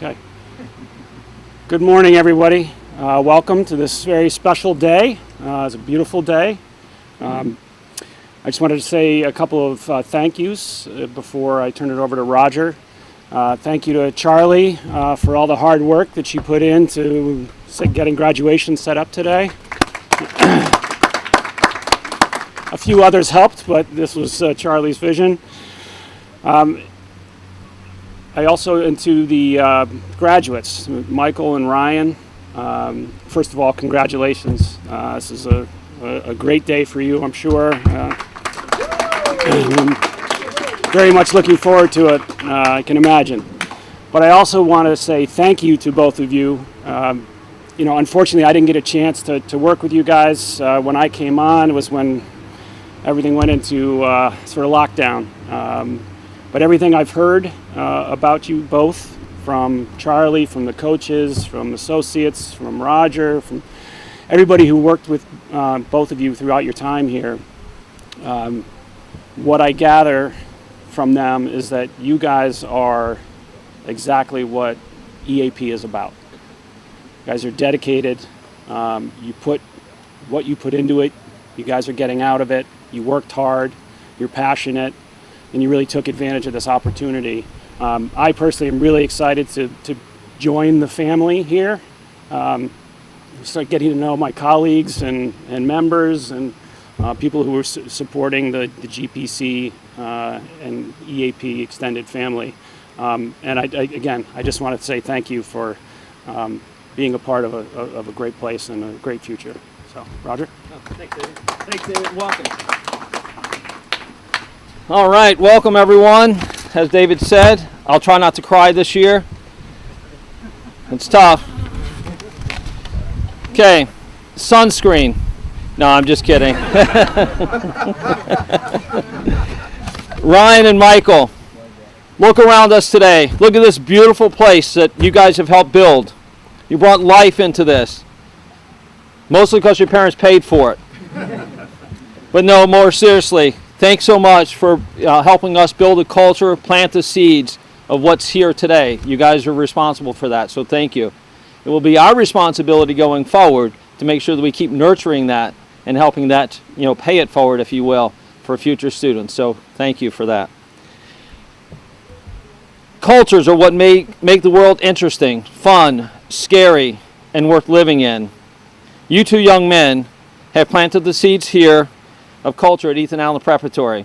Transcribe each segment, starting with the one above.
Okay. Good morning, everybody. Welcome to this very special day. It's a beautiful day. I just wanted to say a couple of thank yous before I turn it over to Roger. Thank you to Charlie for all the hard work that she put into getting graduation set up today. A few others helped, but this was Charlie's vision. I also, into the graduates, Michael and Ryan, first of all, congratulations. This is a great day for you, I'm sure. I'm very much looking forward to it, I can imagine. But I also want to say thank you to both of you. Unfortunately, I didn't get a chance to work with you guys when I came on. It was when everything went into sort of lockdown. But everything I've heard about you both, from Charlie, from the coaches, from associates, from Roger, from everybody who worked with both of you throughout your time here, what I gather from them is that you guys are exactly what EAP is about. You guys are dedicated. You put what you put into it, you guys are getting out of it. You worked hard, you're passionate, and you really took advantage of this opportunity. I personally am really excited to join the family here. Start getting to know my colleagues and members and people who are supporting the GPC and EAP extended family. And I just want to say thank you for being a part of a great place and a great future. So, Roger? Oh, thanks, David. Thanks, David. Welcome. All right, welcome everyone. As David said, I'll try not to cry this year. It's tough. Okay, sunscreen. No, I'm just kidding. Ryan and Michael, look around us today. Look at this beautiful place that you guys have helped build. You brought life into this. Mostly because your parents paid for it. But no, more seriously, thanks so much for helping us build a culture, plant the seeds of what's here today. You guys are responsible for that, so thank you. It will be our responsibility going forward to make sure that we keep nurturing that and helping that, pay it forward, if you will, for future students. So thank you for that. Cultures are what make the world interesting, fun, scary, and worth living in. You two young men have planted the seeds here of culture at Ethan Allen Preparatory.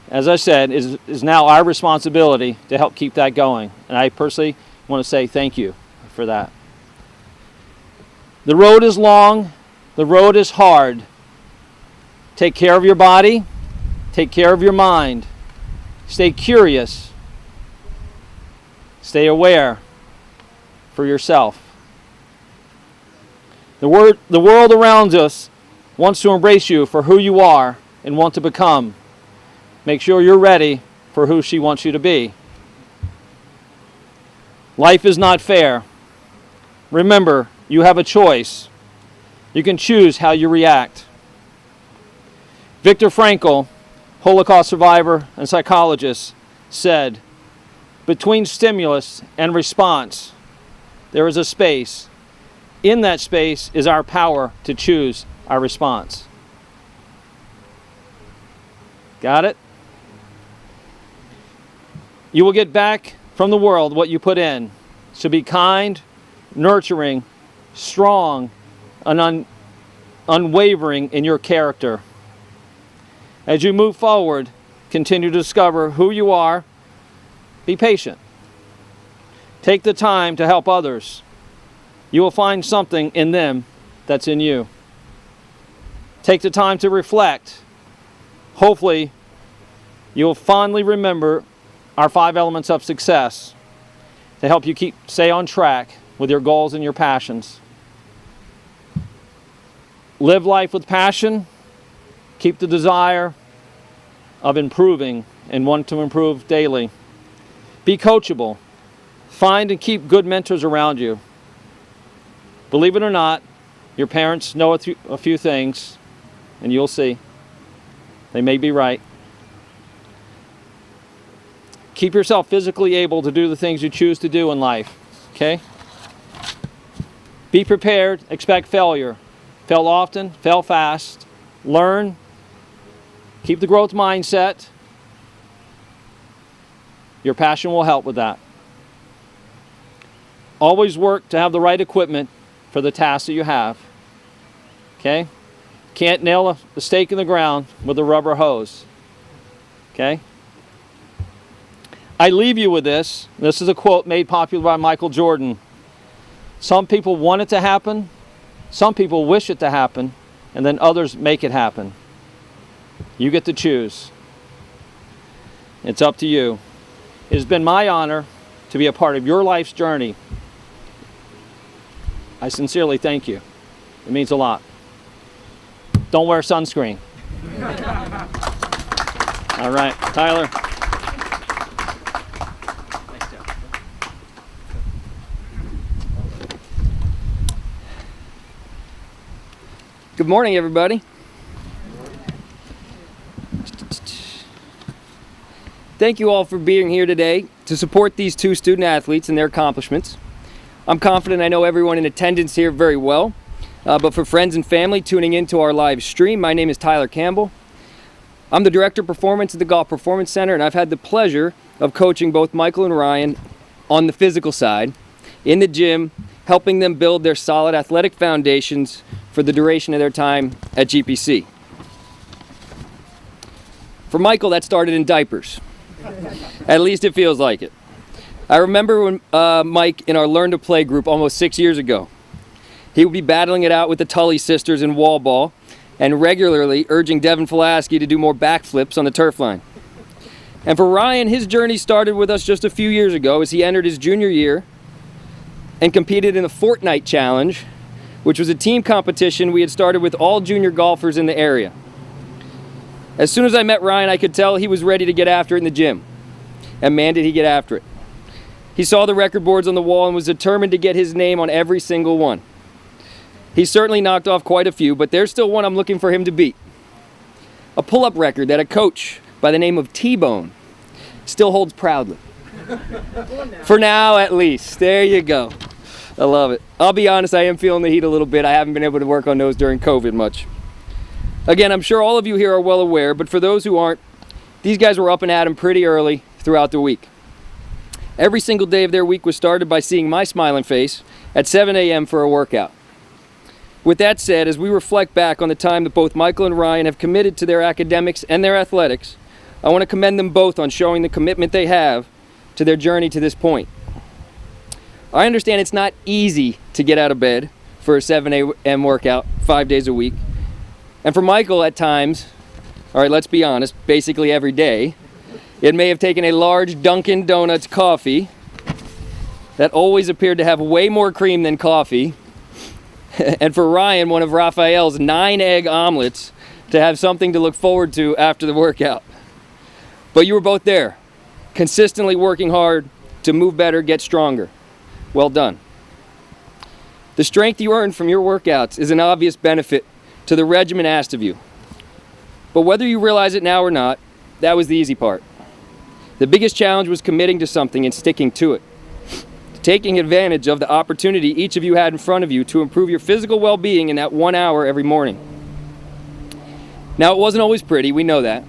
As I said, it is now our responsibility to help keep that going. And I personally want to say thank you for that. The road is long, the road is hard. Take care of your body, take care of your mind. Stay curious, stay aware for yourself. The world around us wants to embrace you for who you are and want to become. Make sure you're ready for who she wants you to be. Life is not fair. Remember, you have a choice. You can choose how you react. Viktor Frankl, Holocaust survivor and psychologist, said, "Between stimulus and response, there is a space. In that space is our power to choose our response." Got it? You will get back from the world what you put in. So be kind, nurturing, strong, and unwavering in your character. As you move forward, continue to discover who you are. Be patient. Take the time to help others. You will find something in them that's in you. Take the time to reflect. Hopefully, you will fondly remember our 5 elements of success to help you stay on track with your goals and your passions. Live life with passion. Keep the desire of improving and want to improve daily. Be coachable. Find and keep good mentors around you. Believe it or not, your parents know a few things, and you'll see. They may be right. Keep yourself physically able to do the things you choose to do in life, okay? Be prepared, expect failure. Fail often, fail fast, learn, keep the growth mindset. Your passion will help with that. Always work to have the right equipment for the task that you have, okay? Can't nail a stake in the ground with a rubber hose, okay? I leave you with this. This is a quote made popular by Michael Jordan. Some people want it to happen, some people wish it to happen, and then others make it happen. You get to choose. It's up to you. It has been my honor to be a part of your life's journey. I sincerely thank you. It means a lot. Don't wear sunscreen. All right, Tyler. Good morning, everybody. Thank you all for being here today to support these two student athletes and their accomplishments. I'm confident I know everyone in attendance here very well, but for friends and family tuning into our live stream, my name is Tyler Campbell. I'm the Director of Performance at the Golf Performance Center, and I've had the pleasure of coaching both Michael and Ryan on the physical side, in the gym, helping them build their solid athletic foundations for the duration of their time at GPC. For Michael, that started in diapers. At least it feels like it. I remember when Mike in our Learn to Play group almost 6 years ago, he would be battling it out with the Tully sisters in wall ball and regularly urging Devin Fulaski to do more backflips on the turf line. And for Ryan, his journey started with us just a few years ago as he entered his junior year and competed in the Fortnite Challenge, which was a team competition we had started with all junior golfers in the area. As soon as I met Ryan, I could tell he was ready to get after it in the gym. And man, did he get after it. He saw the record boards on the wall and was determined to get his name on every single one. He certainly knocked off quite a few, but there's still one I'm looking for him to beat. A pull-up record that a coach by the name of T-Bone still holds proudly. For now, at least. There you go. I love it. I'll be honest, I am feeling the heat a little bit. I haven't been able to work on those during COVID much. Again, I'm sure all of you here are well aware, but for those who aren't, these guys were up and at 'em pretty early throughout the week. Every single day of their week was started by seeing my smiling face at 7 a.m. for a workout. With that said, as we reflect back on the time that both Michael and Ryan have committed to their academics and their athletics, I want to commend them both on showing the commitment they have to their journey to this point. I understand it's not easy to get out of bed for a 7 a.m. workout 5 days a week. And for Michael at times, all right, let's be honest, basically every day, it may have taken a large Dunkin' Donuts coffee that always appeared to have way more cream than coffee, and for Ryan, one of Raphael's 9 egg omelets to have something to look forward to after the workout. But you were both there, consistently working hard to move better, get stronger. Well done. The strength you earn from your workouts is an obvious benefit to the regimen asked of you. But whether you realize it now or not, that was the easy part. The biggest challenge was committing to something and sticking to it. Taking advantage of the opportunity each of you had in front of you to improve your physical well-being in that 1 hour every morning. Now, it wasn't always pretty, we know that.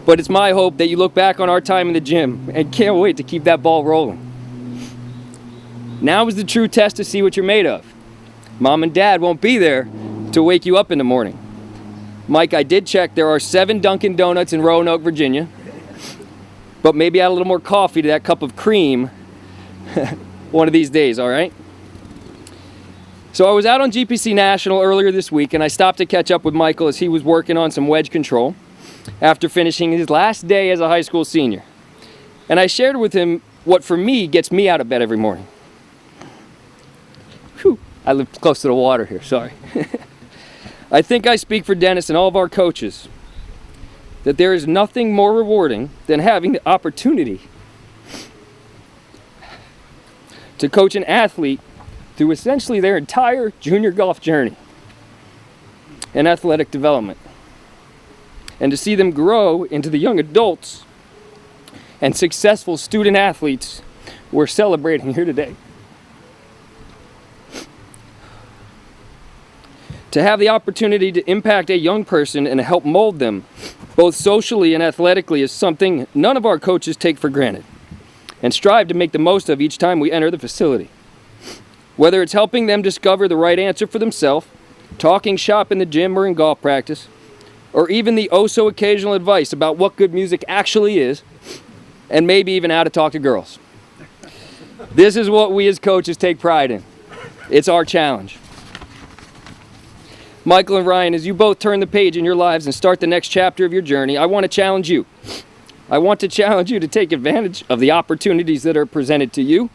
But it's my hope that you look back on our time in the gym and can't wait to keep that ball rolling. Now is the true test to see what you're made of. Mom and Dad won't be there to wake you up in the morning. Mike, I did check, there are 7 Dunkin' Donuts in Roanoke, Virginia. But maybe add a little more coffee to that cup of cream one of these days, all right? So I was out on GPC National earlier this week, and I stopped to catch up with Michael as he was working on some wedge control after finishing his last day as a high school senior. And I shared with him what, for me, gets me out of bed every morning. Whew, I live close to the water here, sorry. I think I speak for Dennis and all of our coaches that there is nothing more rewarding than having the opportunity to coach an athlete through essentially their entire junior golf journey and athletic development, and to see them grow into the young adults and successful student athletes we're celebrating here today. To have the opportunity to impact a young person and help mold them, both socially and athletically, is something none of our coaches take for granted and strive to make the most of each time we enter the facility. Whether it's helping them discover the right answer for themselves, talking shop in the gym or in golf practice, or even the oh-so-occasional advice about what good music actually is, and maybe even how to talk to girls. This is what we as coaches take pride in. It's our challenge. Michael and Ryan, as you both turn the page in your lives and start the next chapter of your journey, I want to challenge you. I want to challenge you to take advantage of the opportunities that are presented to you,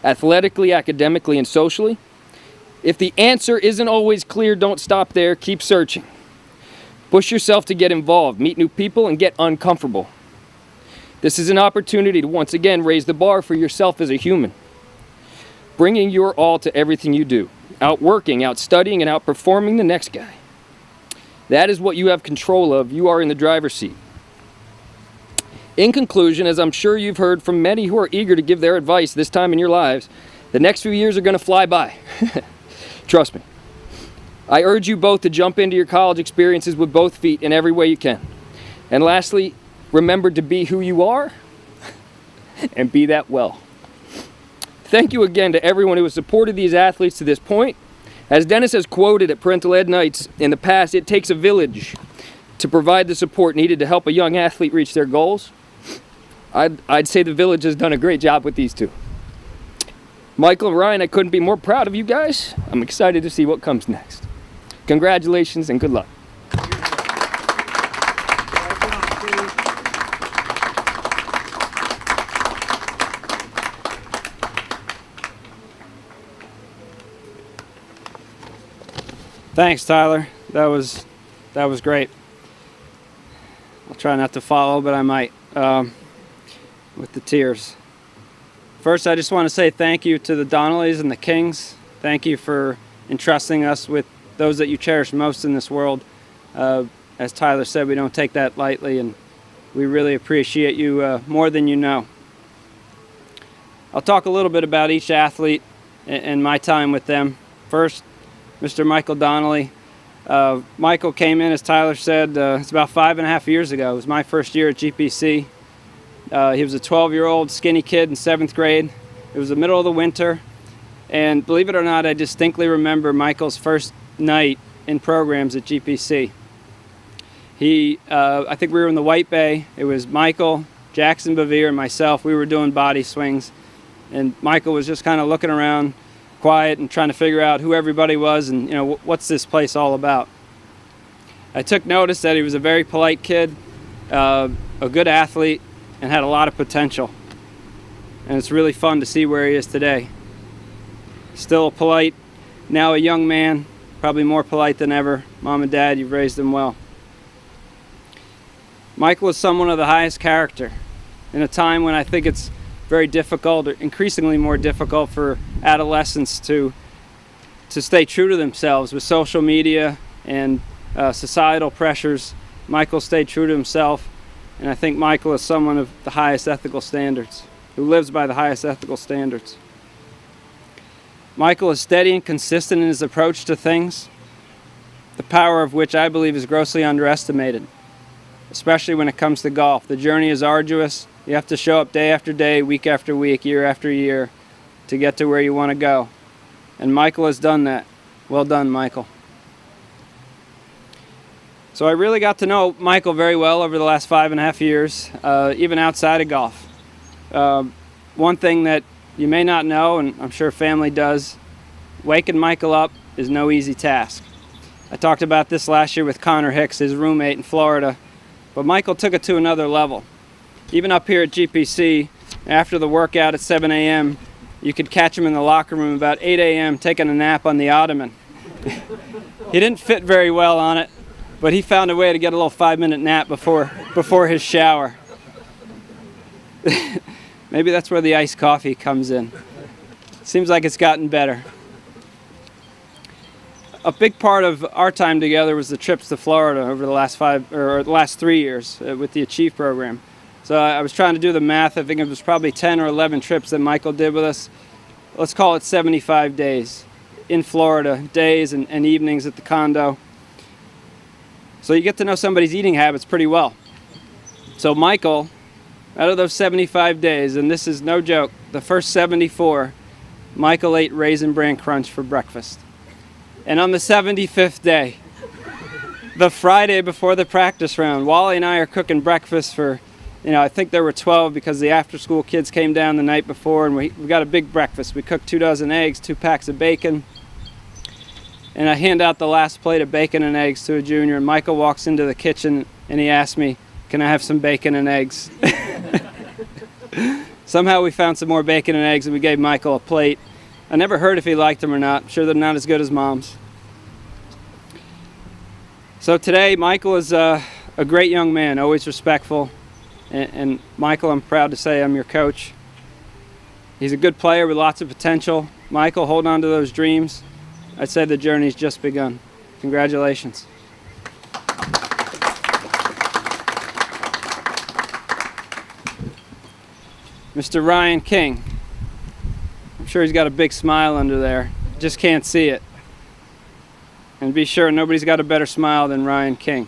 athletically, academically, and socially. If the answer isn't always clear, don't stop there. Keep searching. Push yourself to get involved, meet new people, and get uncomfortable. This is an opportunity to once again raise the bar for yourself as a human, bringing your all to everything you do. Outworking, outstudying, and outperforming the next guy. That is what you have control of. You are in the driver's seat. In conclusion, as I'm sure you've heard from many who are eager to give their advice this time in your lives, the next few years are going to fly by. Trust me. I urge you both to jump into your college experiences with both feet in every way you can. And lastly, remember to be who you are and be that well. Thank you again to everyone who has supported these athletes to this point. As Dennis has quoted at Parental Ed Nights in the past, it takes a village to provide the support needed to help a young athlete reach their goals. I'd say the village has done a great job with these two. Michael and Ryan, I couldn't be more proud of you guys. I'm excited to see what comes next. Congratulations and good luck. Thanks, Tyler. That was great. I'll try not to follow, but I might with the tears. First, I just want to say thank you to the Donnellys and the Kings. Thank you for entrusting us with those that you cherish most in this world. As Tyler said, we don't take that lightly, and we really appreciate you more than you know. I'll talk a little bit about each athlete and my time with them. First, Mr. Michael Donnelly. Michael came in, as Tyler said, it's about 5.5 years ago. It was my first year at GPC. He was a 12-year-old skinny kid in 7th grade. It was the middle of the winter, and believe it or not, I distinctly remember Michael's first night in programs at GPC. I think we were in the White Bay. It was Michael, Jackson Bevere, and myself. We were doing body swings, and Michael was just kind of looking around, quiet and trying to figure out who everybody was and what's this place all about. I took notice that he was a very polite kid, a good athlete, and had a lot of potential. And it's really fun to see where he is today. Still polite, now a young man, probably more polite than ever. Mom and Dad, you've raised him well. Michael is someone of the highest character in a time when I think it's very difficult, or increasingly more difficult, for adolescents to stay true to themselves with social media and societal pressures. Michael stayed true to himself, and I think Michael is someone of the highest ethical standards, who lives by the highest ethical standards. Michael is steady and consistent in his approach to things, the power of which I believe is grossly underestimated, especially when it comes to golf. The journey is arduous. You have to show up day after day, week after week, year after year to get to where you want to go. And Michael has done that. Well done, Michael. So I really got to know Michael very well over the last 5.5 years, even outside of golf. One thing that you may not know, and I'm sure family does, waking Michael up is no easy task. I talked about this last year with Connor Hicks, his roommate in Florida, but Michael took it to another level. Even up here at GPC, after the workout at 7 a.m., you could catch him in the locker room about 8 a.m. taking a nap on the ottoman. He didn't fit very well on it, but he found a way to get a little 5-minute nap before his shower. Maybe that's where the iced coffee comes in. Seems like it's gotten better. A big part of our time together was the trips to Florida over the last 3 years with the Achieve program. So I was trying to do the math. I think it was probably 10 or 11 trips that Michael did with us. Let's call it 75 days in Florida, days and evenings at the condo. So you get to know somebody's eating habits pretty well. So Michael, out of those 75 days, and this is no joke, the first 74, Michael ate Raisin Bran Crunch for breakfast. And on the 75th day, the Friday before the practice round, Wally and I are cooking breakfast for, I think there were 12 because the after-school kids came down the night before, and we got a big breakfast. We cooked 2 dozen eggs, 2 packs of bacon, and I hand out the last plate of bacon and eggs to a junior, and Michael walks into the kitchen and he asks me, "Can I have some bacon and eggs?" Somehow we found some more bacon and eggs and we gave Michael a plate. I never heard if he liked them or not. I'm sure they're not as good as Mom's. So today, Michael is a great young man, always respectful. And Michael, I'm proud to say I'm your coach. He's a good player with lots of potential. Michael, hold on to those dreams. I'd say the journey's just begun. Congratulations. Mr. Ryan King. I'm sure he's got a big smile under there. Just can't see it. And be sure nobody's got a better smile than Ryan King.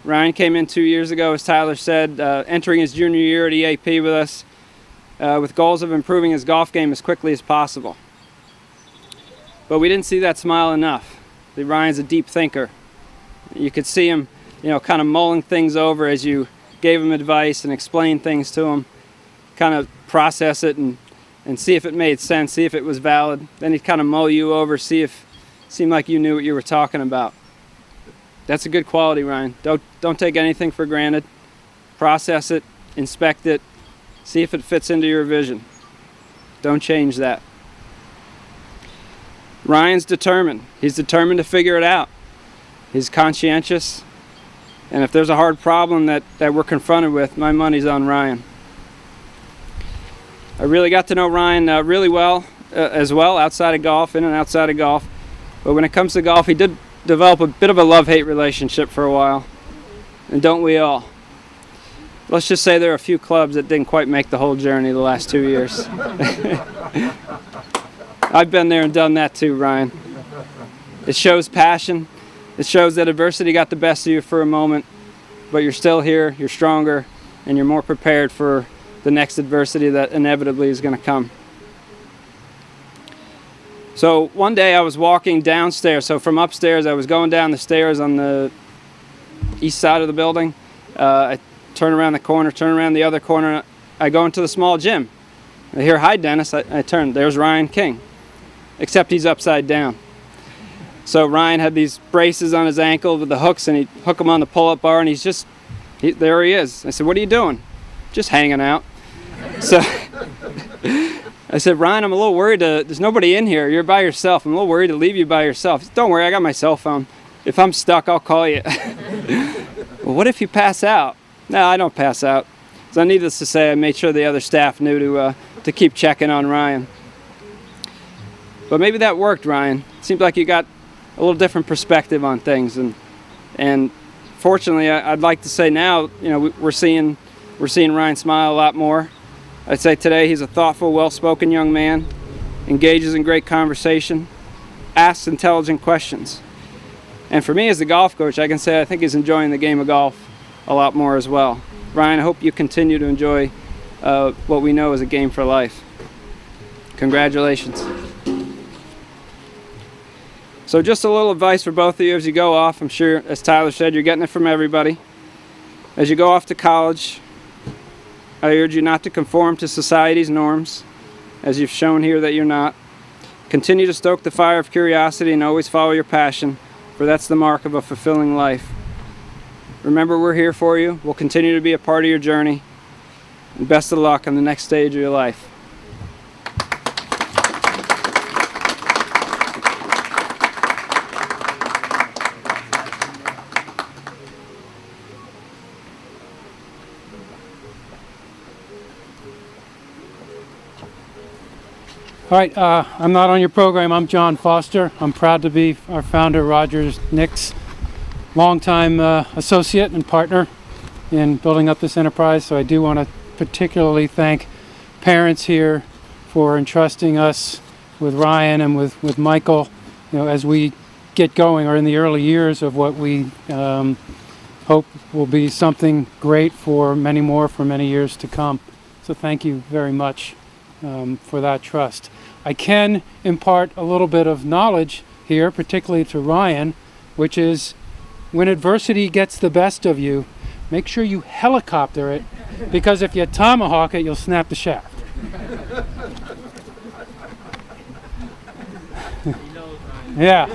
Ryan came in 2 years ago, as Tyler said, entering his junior year at EAP with us, with goals of improving his golf game as quickly as possible. But we didn't see that smile enough. Ryan's a deep thinker. You could see him, kind of mulling things over as you gave him advice and explained things to him, kind of process it and see if it made sense, see if it was valid. Then he'd kind of mull you over, see if it seemed like you knew what you were talking about. That's a good quality, Ryan. Don't take anything for granted. Process it, inspect it, see if it fits into your vision. Don't change that. Ryan's determined. He's determined to figure it out. He's conscientious. And if there's a hard problem that we're confronted with, my money's on Ryan. I really got to know Ryan really well as well, outside of golf, in and outside of golf. But when it comes to golf, he did develop a bit of a love-hate relationship for a while. And don't we all? Let's just say there are a few clubs that didn't quite make the whole journey the last 2 years. I've been there and done that too, Ryan. It shows passion. It shows that adversity got the best of you for a moment, but you're still here, you're stronger, and you're more prepared for the next adversity that inevitably is going to come. So one day I was walking downstairs. So from upstairs, I was going down the stairs on the east side of the building. I turn around the corner, turn around the other corner. I go into the small gym. I hear, "Hi, Dennis." I turn. There's Ryan King, except he's upside down. So Ryan had these braces on his ankle with the hooks, and he'd hook them on the pull-up bar, and there he is. I said, "What are you doing?" "Just hanging out." So I said, "Ryan, I'm a little worried. There's nobody in here. You're by yourself. I'm a little worried to leave you by yourself." He said, "Don't worry, I got my cell phone. If I'm stuck, I'll call you." "Well, what if you pass out?" "No, I don't pass out." So needless to say, I made sure the other staff knew to keep checking on Ryan. But maybe that worked, Ryan. It seemed like you got a little different perspective on things, and fortunately, I'd like to say now, we're seeing Ryan smile a lot more. I'd say today he's a thoughtful, well-spoken young man, engages in great conversation, asks intelligent questions. And for me as the golf coach, I can say I think he's enjoying the game of golf a lot more as well. Ryan, I hope you continue to enjoy what we know is a game for life. Congratulations. So just a little advice for both of you as you go off. I'm sure, as Tyler said, you're getting it from everybody. As you go off to college, I urge you not to conform to society's norms, as you've shown here that you're not. Continue to stoke the fire of curiosity and always follow your passion, for that's the mark of a fulfilling life. Remember, we're here for you. We'll continue to be a part of your journey. And best of luck on the next stage of your life. All right, I'm not on your program. I'm John Foster. I'm proud to be our founder, Roger Nix, longtime associate and partner. in building up this enterprise. So I do want to particularly thank parents here for entrusting us with Ryan and with Michael, as we get going, or in the early years of what we hope will be something great for many years to come. So thank you very much for that trust. I can impart a little bit of knowledge here, particularly to Ryan, which is when adversity gets the best of you, make sure you helicopter it, because if you tomahawk it, you'll snap the shaft. Yeah.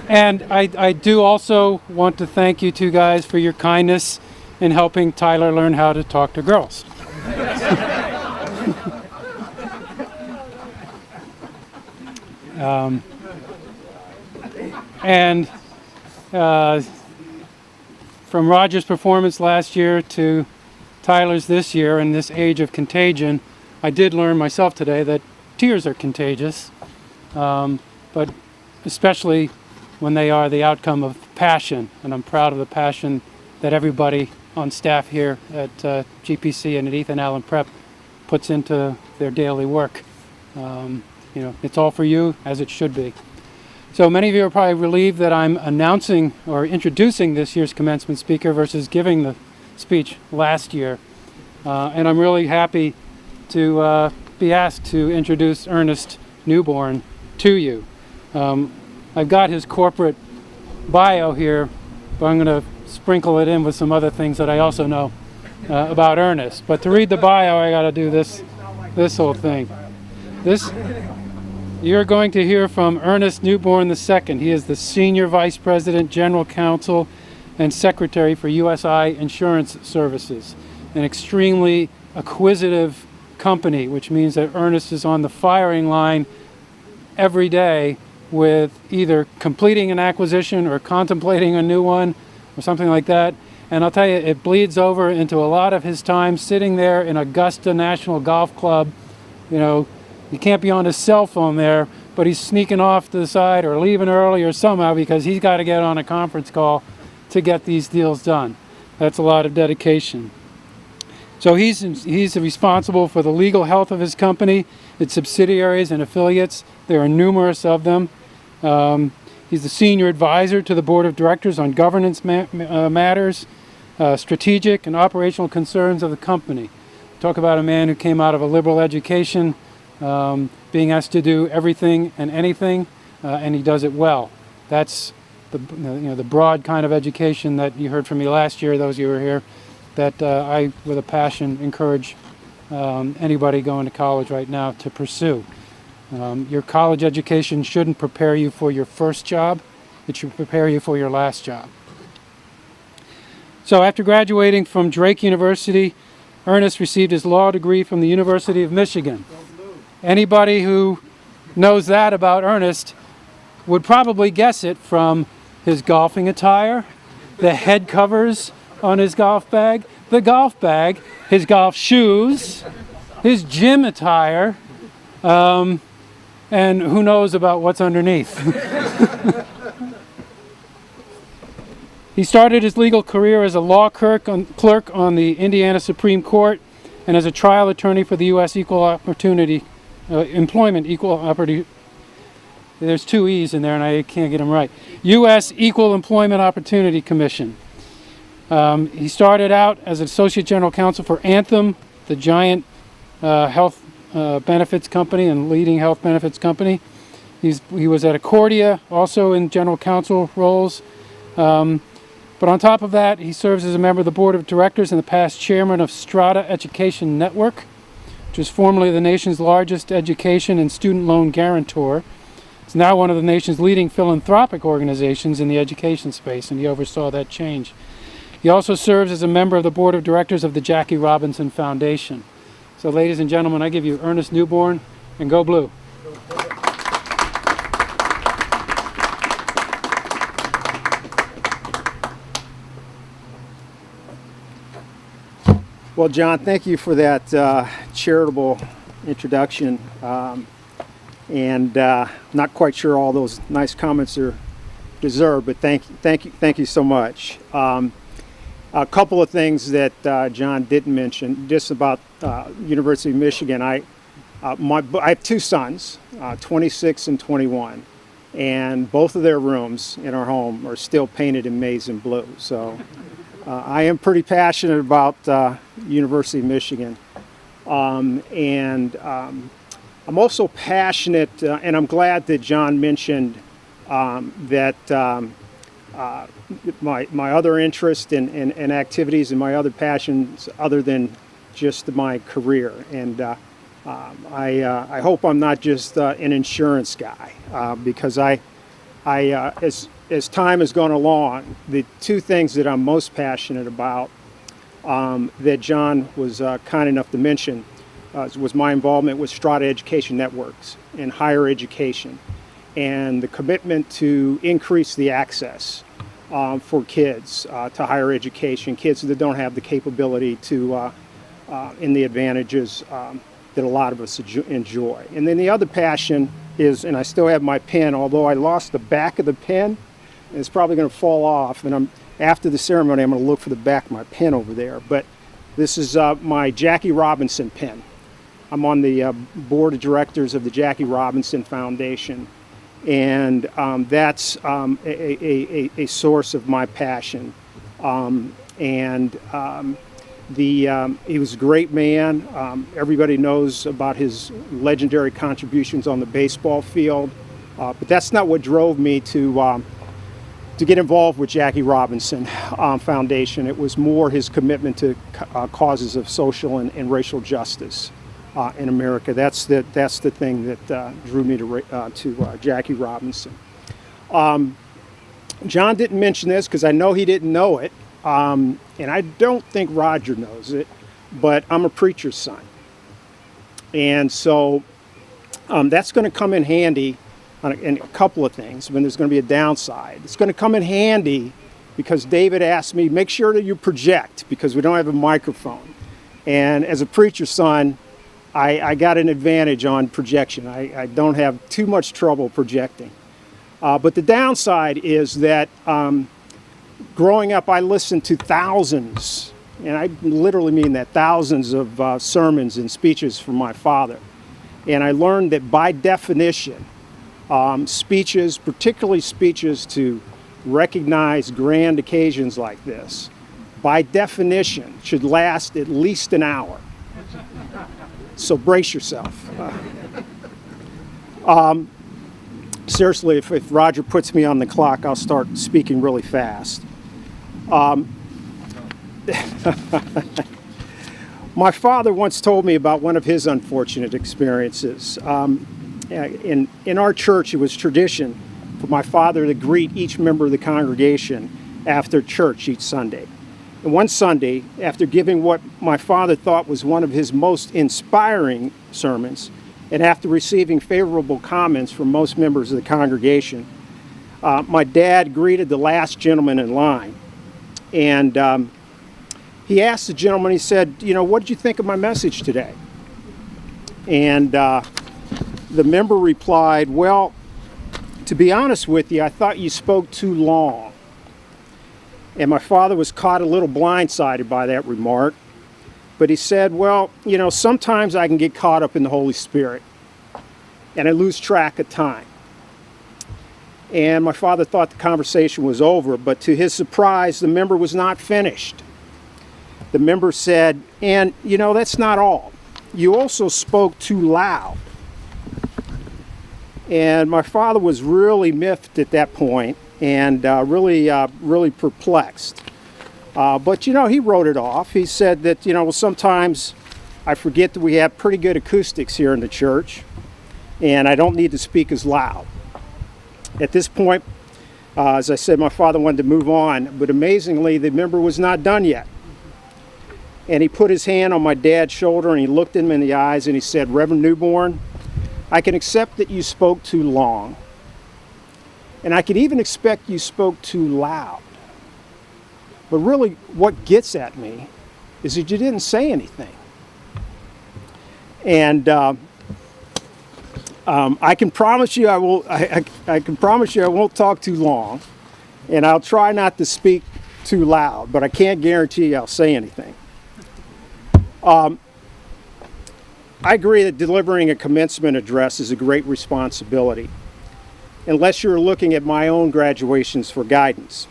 And I do also want to thank you two guys for your kindness in helping Tyler learn how to talk to girls. From Roger's performance last year to Tyler's this year, in this age of contagion, I did learn myself today that tears are contagious, but especially when they are the outcome of passion. And I'm proud of the passion that everybody on staff here at GPC and at Ethan Allen Prep puts into their daily work. It's all for you, as it should be. So many of you are probably relieved that I'm announcing or introducing this year's commencement speaker versus giving the speech last year. And I'm really happy to be asked to introduce Ernest Newborn to you. I've got his corporate bio here, but I'm going to sprinkle it in with some other things that I also know about Ernest. But to read the bio, I got to do this whole thing. You're going to hear from Ernest Newborn II. He is the Senior Vice President, General Counsel, and Secretary for USI Insurance Services, an extremely acquisitive company, which means that Ernest is on the firing line every day with either completing an acquisition or contemplating a new one or something like that. And I'll tell you, it bleeds over into a lot of his time sitting there in Augusta National Golf Club. He can't be on his cell phone there, but he's sneaking off to the side or leaving early or somehow, because he's got to get on a conference call to get these deals done. That's a lot of dedication. So he's responsible for the legal health of his company, its subsidiaries and affiliates. There are numerous of them. He's the senior advisor to the board of directors on governance matters, strategic and operational concerns of the company. Talk about a man who came out of a liberal education, being asked to do everything and anything, and he does it well. That's the broad kind of education that you heard from me last year, those of you who were here, that I, with a passion, encourage anybody going to college right now to pursue. Your college education shouldn't prepare you for your first job. It should prepare you for your last job. So after graduating from Drake University, Ernest received his law degree from the University of Michigan. Anybody who knows that about Ernest would probably guess it from his golfing attire, the head covers on his golf bag, his golf shoes, his gym attire, and who knows about what's underneath. He started his legal career as a law clerk on the Indiana Supreme Court and as a trial attorney for the U.S. Employment Equal Opportunity. There's two E's in there and I can't get them right. U.S. Equal Employment Opportunity Commission. He started out as Associate General Counsel for Anthem, the giant health benefits company and leading health benefits company. He was at Accordia, also in general counsel roles. But on top of that, he serves as a member of the board of directors and the past chairman of Strata Education Network, which is formerly the nation's largest education and student loan guarantor. It's now one of the nation's leading philanthropic organizations in the education space, and he oversaw that change. He also serves as a member of the board of directors of the Jackie Robinson Foundation. So ladies and gentlemen, I give you Ernest Newborn, and go blue. Well, John, thank you for that charitable introduction. And not quite sure all those nice comments are deserved, but thank you so much. A couple of things that John didn't mention, just about University of Michigan. I have two sons, 26 and 21, and both of their rooms in our home are still painted in maize and blue. So I am pretty passionate about University of Michigan. I'm also passionate, and I'm glad that John mentioned that my other interest in activities and my other passions other than just my career. And I hope I'm not just an insurance guy, because as time has gone along, the two things that I'm most passionate about that John was kind enough to mention was my involvement with Strata Education Networks in higher education and the commitment to increase the access for kids to higher education, kids that don't have the capability to and the advantages that a lot of us enjoy. And then the other passion is, and I still have my pen, although I lost the back of the pen, and it's probably going to fall off, and after the ceremony I'm going to look for the back of my pen over there. But this is my Jackie Robinson pen. I'm on the board of directors of the Jackie Robinson Foundation, and that's a source of my passion. He was a great man. Everybody knows about his legendary contributions on the baseball field, but that's not what drove me to get involved with Jackie Robinson Foundation. It was more his commitment to causes of social and racial justice in America. That's the thing that drew me to Jackie Robinson. John didn't mention this because I know he didn't know it, and I don't think Roger knows it, but I'm a preacher's son. And so that's going to come in handy in a couple of things. I mean, there's going to be a downside. It's going to come in handy because David asked me, make sure that you project because we don't have a microphone. And as a preacher's son, I got an advantage on projection. I don't have too much trouble projecting. But the downside is that growing up, I listened to thousands, and I literally mean that, thousands of sermons and speeches from my father. And I learned that by definition, speeches, particularly speeches to recognize grand occasions like this, by definition, should last at least an hour. So brace yourself. Seriously, if Roger puts me on the clock, I'll start speaking really fast. My father once told me about one of his unfortunate experiences. In our church, it was tradition for my father to greet each member of the congregation after church each Sunday. And one Sunday, after giving what my father thought was one of his most inspiring sermons, and after receiving favorable comments from most members of the congregation, my dad greeted the last gentleman in line. And he asked the gentleman, he said, what did you think of my message today? And the member replied, well, to be honest with you, I thought you spoke too long. And my father was caught a little blindsided by that remark. But he said, well, sometimes I can get caught up in the Holy Spirit and I lose track of time. And my father thought the conversation was over, but to his surprise, the member was not finished. The member said, and that's not all. You also spoke too loud. And my father was really miffed at that point and really perplexed. But he wrote it off. He said that, well, sometimes I forget that we have pretty good acoustics here in the church and I don't need to speak as loud. At this point, as I said, my father wanted to move on, but amazingly, the member was not done yet. And he put his hand on my dad's shoulder and he looked him in the eyes and he said, Reverend Newborn, I can accept that you spoke too long. And I can even expect you spoke too loud. But really, what gets at me is that you didn't say anything. And I can promise you I can promise you I won't talk too long, and I'll try not to speak too loud, but I can't guarantee I'll say anything. I agree that delivering a commencement address is a great responsibility, unless you're looking at my own graduations for guidance.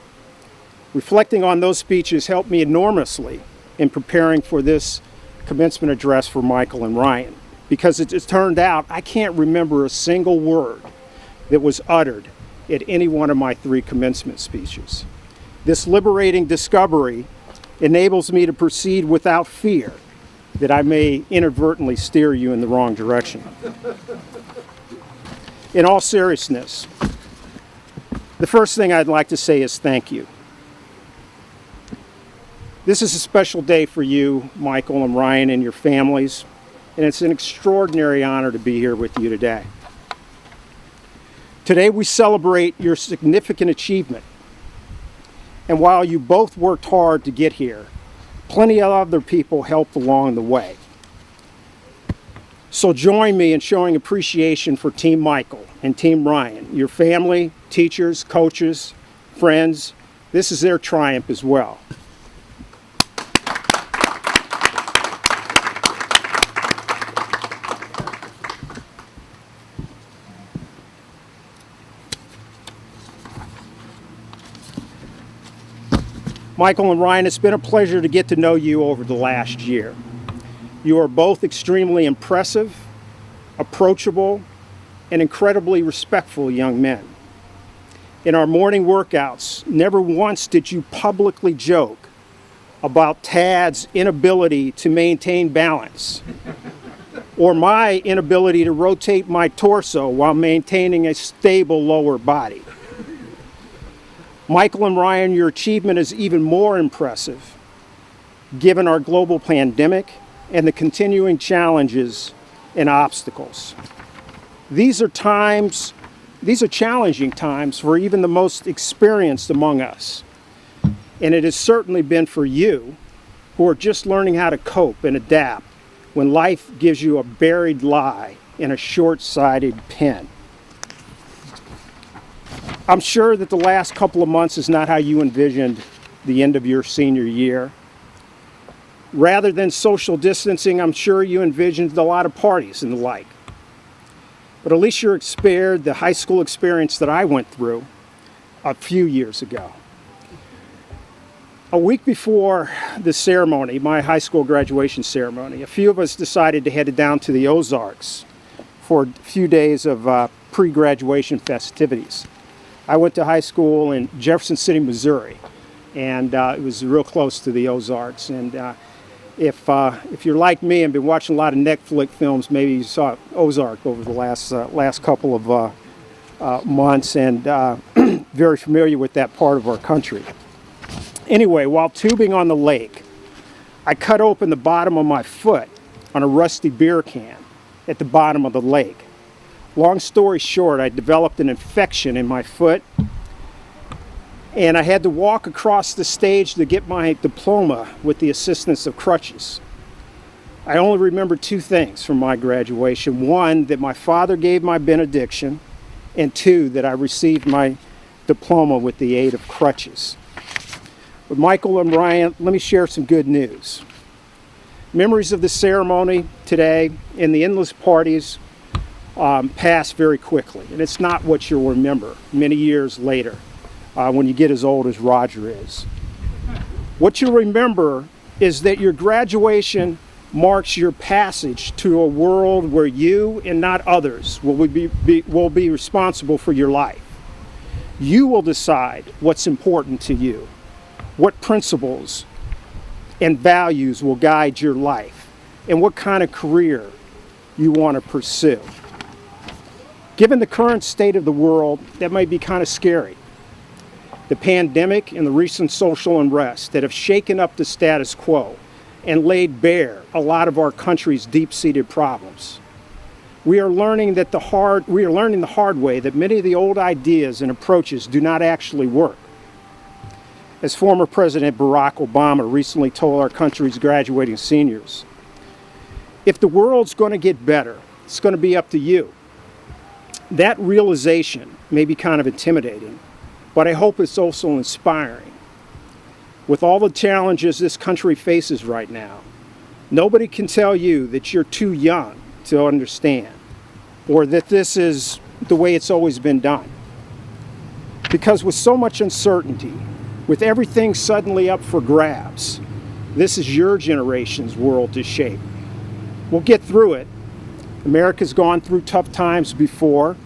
Reflecting on those speeches helped me enormously in preparing for this commencement address for Michael and Ryan, because it just turned out I can't remember a single word that was uttered at any one of my 3 commencement speeches. This liberating discovery enables me to proceed without fear that I may inadvertently steer you in the wrong direction. In all seriousness, the first thing I'd like to say is thank you. This is a special day for you, Michael and Ryan, and your families, and it's an extraordinary honor to be here with you today. Today we celebrate your significant achievement, and while you both worked hard to get here, plenty of other people helped along the way. So join me in showing appreciation for Team Michael and Team Ryan, your family, teachers, coaches, friends. This is their triumph as well. Michael and Ryan, it's been a pleasure to get to know you over the last year. You are both extremely impressive, approachable, and incredibly respectful young men. In our morning workouts, never once did you publicly joke about Tad's inability to maintain balance or my inability to rotate my torso while maintaining a stable lower body. Michael and Ryan, your achievement is even more impressive given our global pandemic and the continuing challenges and obstacles. These are challenging times for even the most experienced among us. And it has certainly been for you who are just learning how to cope and adapt when life gives you a buried lie in a short-sighted pen. I'm sure that the last couple of months is not how you envisioned the end of your senior year. Rather than social distancing, I'm sure you envisioned a lot of parties and the like. But at least you're spared the high school experience that I went through a few years ago. A week before the ceremony, my high school graduation ceremony, a few of us decided to head down to the Ozarks for a few days of pre-graduation festivities. I went to high school in Jefferson City, Missouri, and it was real close to the Ozarks. And if you're like me and been watching a lot of Netflix films, maybe you saw Ozark over the last couple of months, and very familiar with that part of our country. Anyway, while tubing on the lake, I cut open the bottom of my foot on a rusty beer can at the bottom of the lake. Long story short, I developed an infection in my foot, and I had to walk across the stage to get my diploma with the assistance of crutches. I only remember 2 things from my graduation. 1, that my father gave my benediction, and 2, that I received my diploma with the aid of crutches. With Michael and Ryan, let me share some good news. Memories of the ceremony today and the endless parties pass very quickly, and it's not what you'll remember many years later when you get as old as Roger is. What you'll remember is that your graduation marks your passage to a world where you and not others will be responsible for your life. You will decide what's important to you, what principles and values will guide your life, and what kind of career you want to pursue. Given the current state of the world, that might be kind of scary. The pandemic and the recent social unrest that have shaken up the status quo and laid bare a lot of our country's deep-seated problems. We are learning the hard way that many of the old ideas and approaches do not actually work. As former President Barack Obama recently told our country's graduating seniors, if the world's going to get better, it's going to be up to you. That realization may be kind of intimidating, but I hope it's also inspiring. with all the challenges this country faces right now, nobody can tell you that you're too young to understand or that this is the way it's always been done. Because with so much uncertainty, with everything suddenly up for grabs, this is your generation's world to shape. We'll get through it. America's gone through tough times before: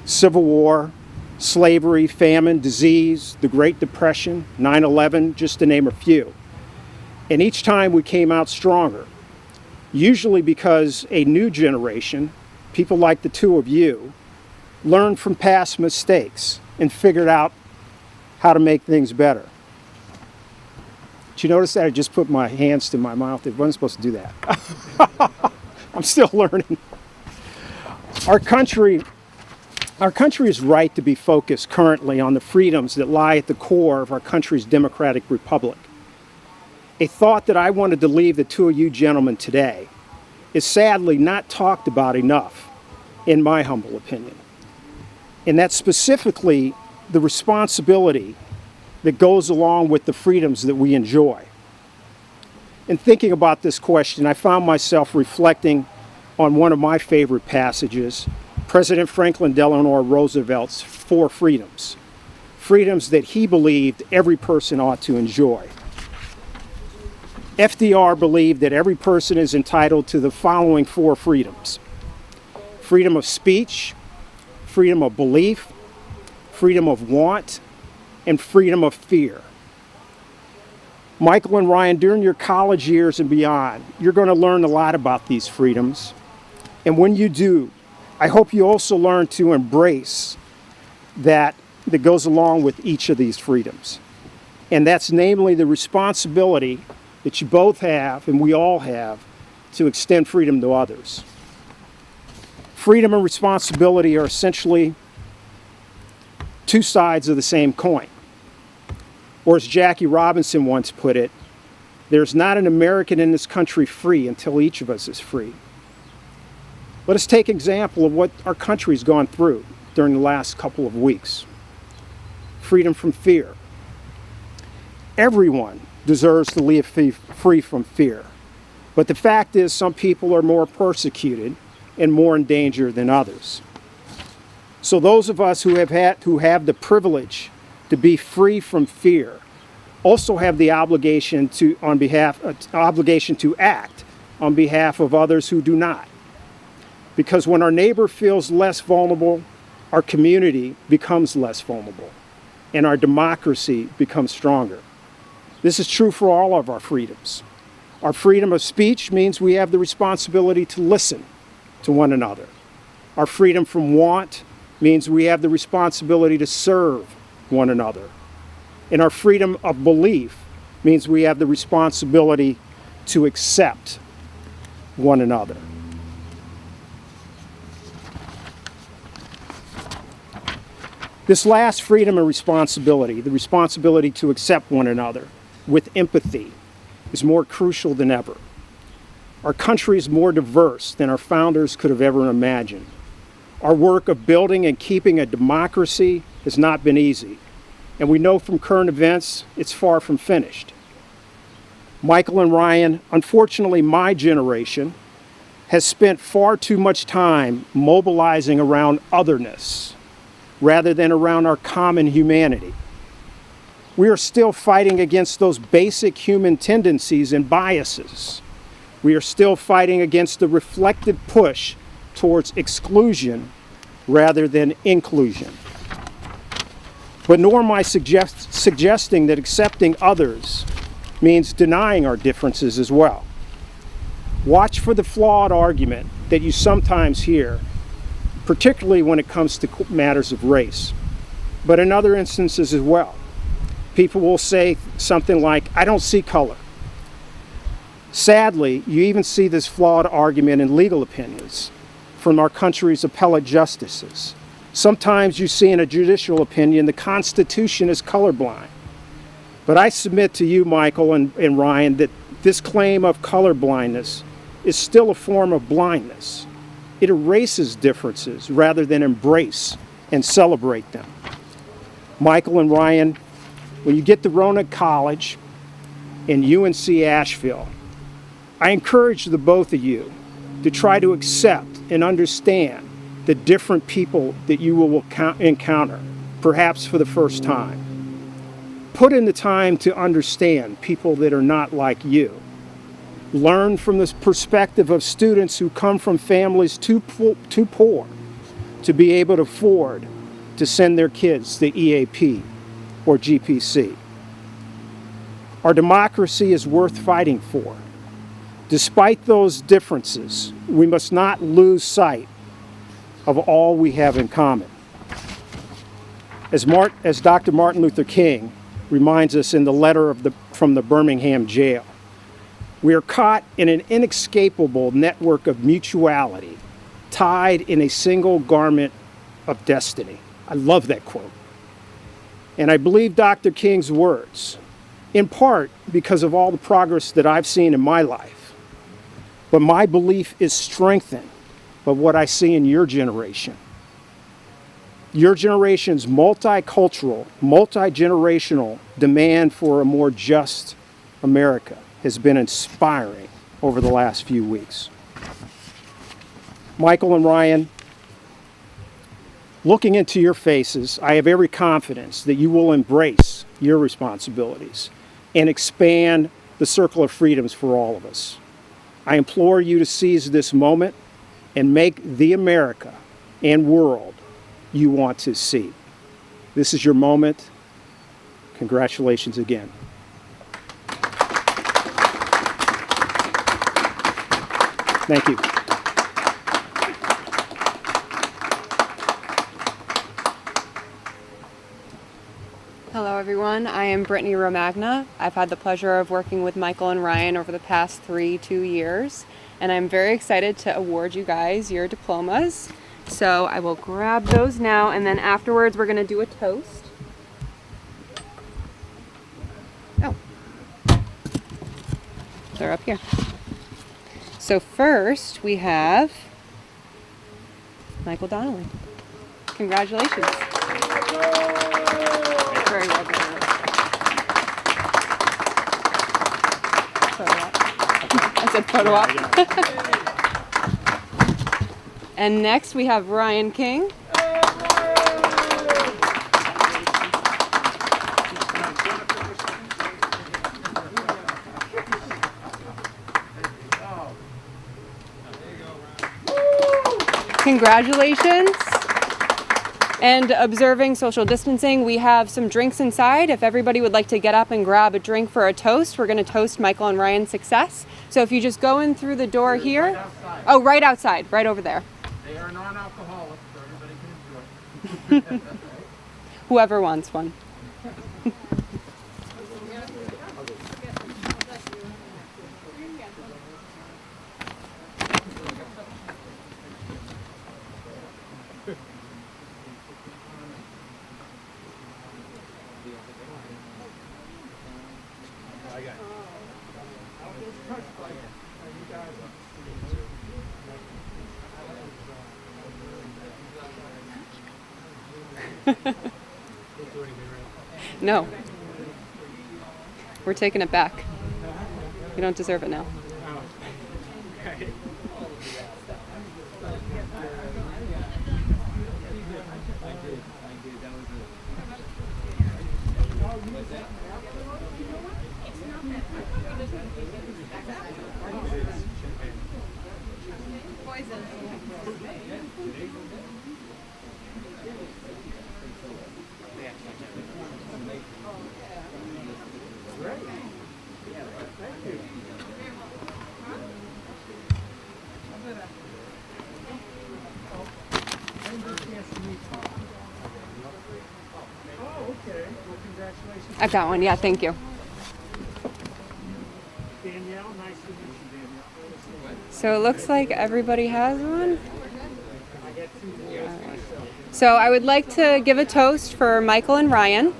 Civil War, slavery, famine, disease, the Great Depression, 9/11, just to name a few. And each time we came out stronger, usually because a new generation, people like the two of you, learned from past mistakes and figured out how to make things better. Did you notice that I just put my hands to my mouth? I wasn't supposed to do that. I'm still learning. Our country is right to be focused currently on the freedoms that lie at the core of our country's democratic republic. A thought that I wanted to leave the two of you gentlemen today is sadly not talked about enough, in my humble opinion. And that's specifically the responsibility that goes along with the freedoms that we enjoy. In thinking about this question, I found myself reflecting on one of my favorite passages, President Franklin Delano Roosevelt's 4 freedoms, freedoms that he believed every person ought to enjoy. FDR believed that every person is entitled to the following 4 freedoms: freedom of speech, freedom of belief, freedom of want, and freedom of fear. Michael and Ryan, during your college years and beyond, you're going to learn a lot about these freedoms. And when you do, I hope you also learn to embrace that goes along with each of these freedoms. And that's namely the responsibility that you both have, and we all have, to extend freedom to others. Freedom and responsibility are essentially two sides of the same coin. Or as Jackie Robinson once put it, there's not an American in this country free until each of us is free. Let us take an example of what our country's gone through during the last couple of weeks. Freedom from fear. Everyone deserves to live free from fear. But the fact is, some people are more persecuted and more in danger than others. So those of us who have the privilege to be free from fear also have the obligation to act on behalf of others who do not. Because when our neighbor feels less vulnerable, our community becomes less vulnerable, and our democracy becomes stronger. This is true for all of our freedoms. Our freedom of speech means we have the responsibility to listen to one another. Our freedom from want means we have the responsibility to serve one another. And our freedom of belief means we have the responsibility to accept one another. This last freedom and responsibility, the responsibility to accept one another with empathy, is more crucial than ever. Our country is more diverse than our founders could have ever imagined. Our work of building and keeping a democracy has not been easy, and we know from current events it's far from finished. Michael and Ryan, unfortunately my generation, has spent far too much time mobilizing around otherness rather than around our common humanity. We are still fighting against those basic human tendencies and biases. We are still fighting against the reflected push towards exclusion rather than inclusion. But nor am I suggesting that accepting others means denying our differences as well. Watch for the flawed argument that you sometimes hear, particularly when it comes to matters of race, but in other instances as well. People will say something like, "I don't see color." Sadly, you even see this flawed argument in legal opinions from our country's appellate justices. Sometimes you see in a judicial opinion the Constitution is colorblind. But I submit to you, Michael and Ryan, that this claim of colorblindness is still a form of blindness. It erases differences rather than embrace and celebrate them. Michael and Ryan, when you get to Roanoke College and UNC Asheville, I encourage the both of you to try to accept and understand the different people that you will encounter, perhaps for the first time. Put in the time to understand people that are not like you. Learn from the perspective of students who come from families too poor to be able to afford to send their kids to EAP or GPC. Our democracy is worth fighting for. Despite those differences, we must not lose sight of all we have in common. As Dr. Martin Luther King reminds us in the letter from the Birmingham jail, we are caught in an inescapable network of mutuality, tied in a single garment of destiny. I love that quote. And I believe Dr. King's words, in part because of all the progress that I've seen in my life. But my belief is strengthened by what I see in your generation. Your generation's multicultural, multi-generational demand for a more just America has been inspiring over the last few weeks. Michael and Ryan, looking into your faces, I have every confidence that you will embrace your responsibilities and expand the circle of freedoms for all of us. I implore you to seize this moment and make the America and world you want to see. This is your moment. Congratulations again. Thank you. Hello everyone, I am Brittany Romagna. I've had the pleasure of working with Michael and Ryan over the past 2 years, and I'm very excited to award you guys your diplomas. So I will grab those now, and then afterwards we're going to do a toast. Oh, they're up here. So first we have Michael Donnelly. Congratulations. Very well done. Photo op. I said photo op. And next we have Ryan King. Congratulations. And observing social distancing, we have some drinks inside. If everybody would like to get up and grab a drink for a toast, we're going to toast Michael and Ryan's success. So if you just go in through the door here. Oh, right outside, right over there. They are non-alcoholic, so everybody can enjoy. Whoever wants one. No. We're taking it back. You don't deserve it now. I've got one, yeah, thank you. Danielle, nice to meet you, Danielle. So it looks like everybody has one. Right. So I would like to give a toast for Michael and Ryan.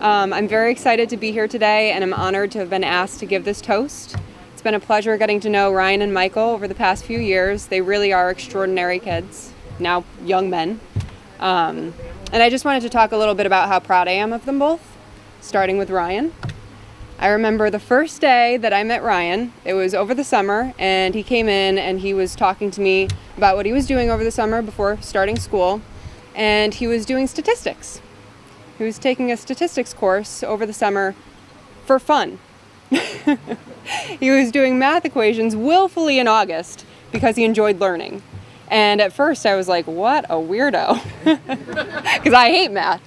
I'm very excited to be here today, and I'm honored to have been asked to give this toast. It's been a pleasure getting to know Ryan and Michael over the past few years. They really are extraordinary kids, now young men. And I just wanted to talk a little bit about how proud I am of them both. starting with Ryan. I remember the first day that I met Ryan. It was over the summer, and he came in and he was talking to me about what he was doing over the summer before starting school, and he was doing statistics. He was taking a statistics course over the summer for fun. He was doing math equations willfully in August because he enjoyed learning. And at first I was like, what a weirdo, because I hate math.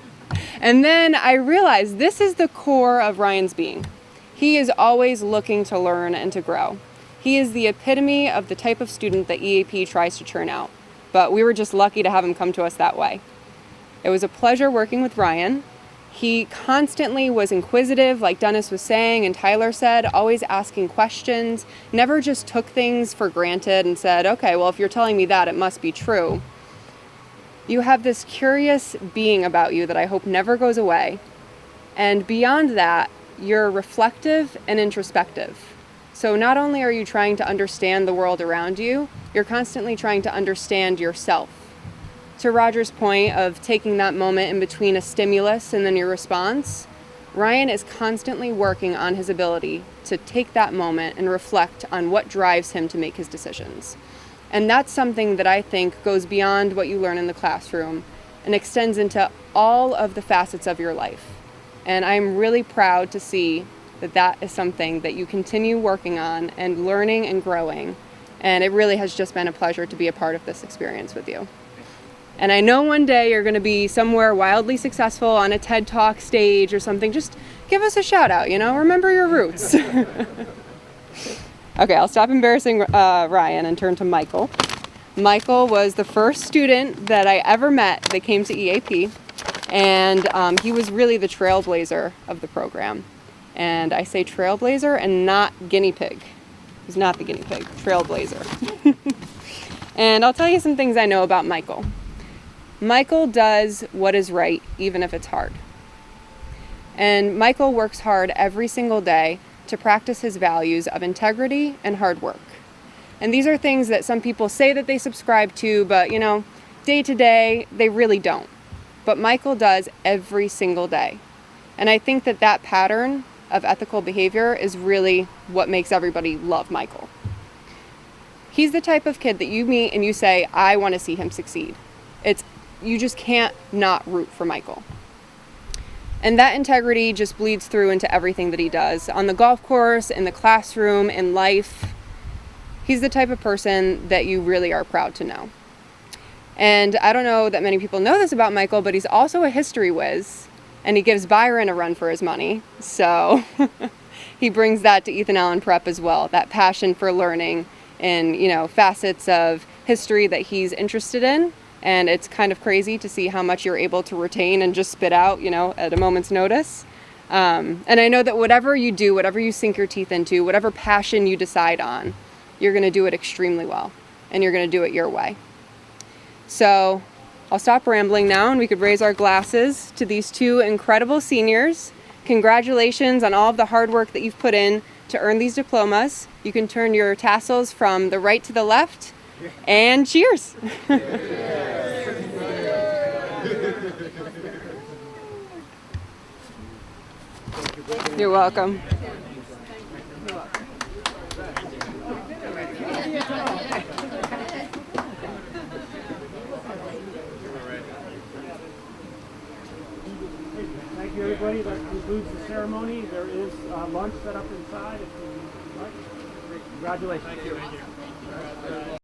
And then I realized this is the core of Ryan's being. He is always looking to learn and to grow. He is the epitome of the type of student that EAP tries to churn out, but we were just lucky to have him come to us that way. It was a pleasure working with Ryan. He constantly was inquisitive, like Dennis was saying and Tyler said, always asking questions, never just took things for granted and said, okay, well, if you're telling me that, it must be true. You have this curious being about you that I hope never goes away. And beyond that, you're reflective and introspective. So not only are you trying to understand the world around you, you're constantly trying to understand yourself. To Roger's point of taking that moment in between a stimulus and then your response, Ryan is constantly working on his ability to take that moment and reflect on what drives him to make his decisions. And that's something that I think goes beyond what you learn in the classroom and extends into all of the facets of your life. And I'm really proud to see that that is something that you continue working on and learning and growing. And it really has just been a pleasure to be a part of this experience with you. And I know one day you're going to be somewhere wildly successful on a TED Talk stage or something. Just give us a shout out, remember your roots. Okay, I'll stop embarrassing Ryan and turn to Michael. Michael was the first student that I ever met that came to EAP. And he was really the trailblazer of the program. And I say trailblazer and not guinea pig. He's not the guinea pig, trailblazer. And I'll tell you some things I know about Michael. Michael does what is right, even if it's hard. And Michael works hard every single day to practice his values of integrity and hard work. And these are things that some people say that they subscribe to, but day to day, they really don't. But Michael does every single day. And I think that that pattern of ethical behavior is really what makes everybody love Michael. He's the type of kid that you meet and you say, I want to see him succeed. You just can't not root for Michael. And that integrity just bleeds through into everything that he does. On the golf course, in the classroom, in life. He's the type of person that you really are proud to know. And I don't know that many people know this about Michael, but he's also a history whiz, and he gives Byron a run for his money. So he brings that to Ethan Allen Prep as well, that passion for learning and, facets of history that he's interested in. And it's kind of crazy to see how much you're able to retain and just spit out, at a moment's notice. And I know that whatever you do, whatever you sink your teeth into, whatever passion you decide on, you're going to do it extremely well, and you're going to do it your way. So I'll stop rambling now and we could raise our glasses to these two incredible seniors. Congratulations on all of the hard work that you've put in to earn these diplomas. You can turn your tassels from the right to the left and cheers. You're welcome. You're welcome. Thank you, everybody. That concludes the ceremony. There is lunch set up inside if you would like. Congratulations. Thank you.